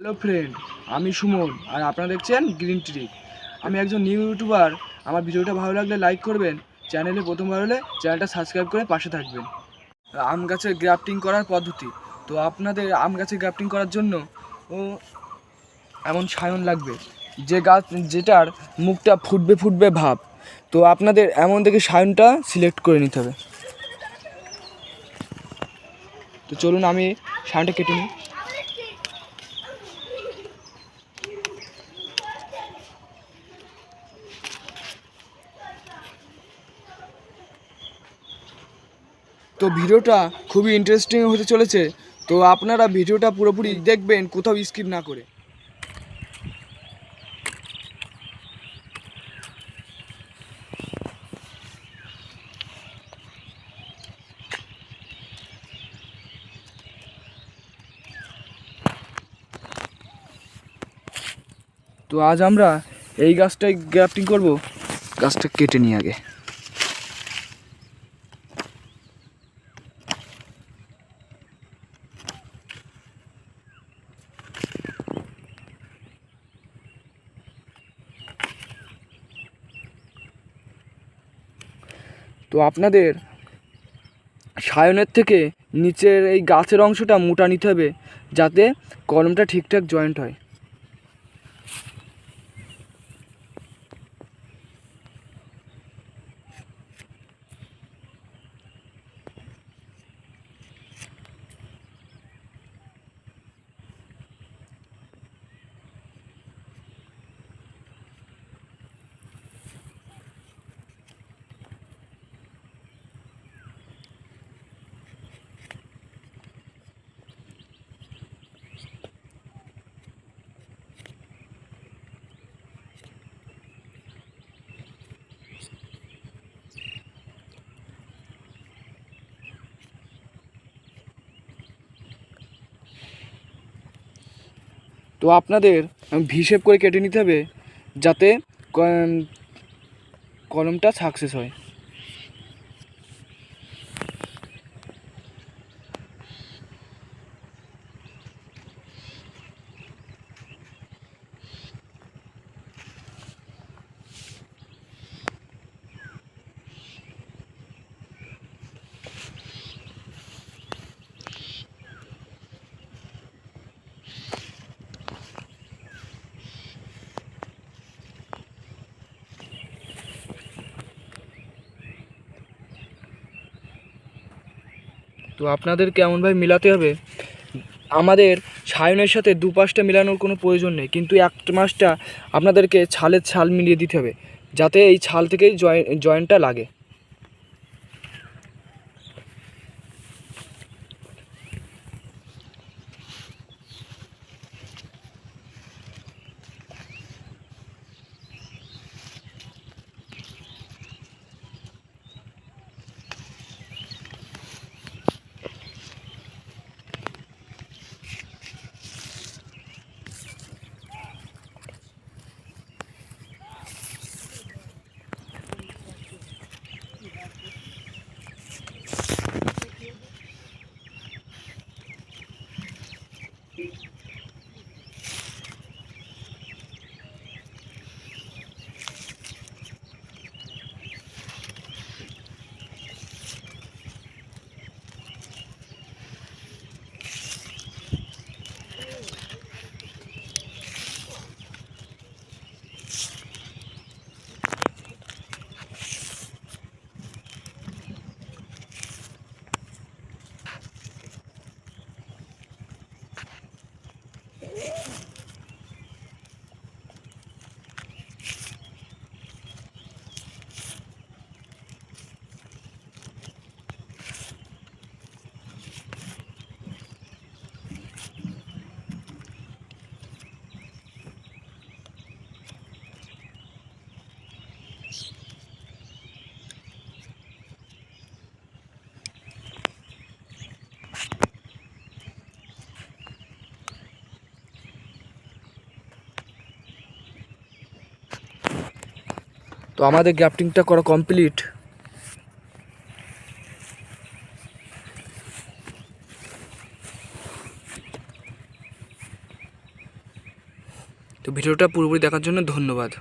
Hello friend, আমি সুমন আর আপনারা দেখছেন গ্রিন ট্রি। আমি একজন নিউ ইউটিউবার। আমার ভিডিওটা ভালো লাগলে লাইক করবেন, চ্যানেলে প্রথমবার হলে চ্যানেলটা সাবস্ক্রাইব করে পাশে থাকবেন। আম গাছের গ্রাফটিং করার পদ্ধতি। তো আপনাদের আম গাছে গ্রাফটিং করার জন্য এমন সায়ন লাগবে যে গাছ যেটার মুখটা ফুটবে ফুটবে ভাব। তো আপনাদের এমন দেখে সায়নটা সিলেক্ট করে নিতে হবে। তো চলুন আমি সায়নটা কেটে নিই। তো ভিডিওটা খুবই ইন্টারেস্টিং হতে চলেছে। তো আপনারা ভিডিওটা পুরোপুরি দেখবেন, কোথাও স্কিপ না করে। তো আজ আমরা এই গাছটাই গ্রাফটিং করব। গাছটা কেটে নিই আগে। তো আপনাদের সায়নের থেকে নিচের এই গাছের অংশটা মোটা নিতে হবে, যাতে কলমটা ঠিকঠাক জয়েন্ট হয়। তো আপনাদের ভি শেপ করে কেটে নিতে হবে, যাতে কলমটা সাকসেস হয়। তো আপনাদের কেমনভাবে মিলাতে হবে, আমাদের সায়নের সাথে দুপাশটা মেলানোর কোনো প্রয়োজন নেই, কিন্তু এক মাসটা আপনাদেরকে ছালের ছাল মিলিয়ে দিতে হবে, যাতে এই ছাল থেকেই জয়েন্টটা লাগে। তো আমাদের গ্রাফটিংটা করা কমপ্লিট। তো ভিডিওটা পুরোপুরি দেখার জন্য ধন্যবাদ।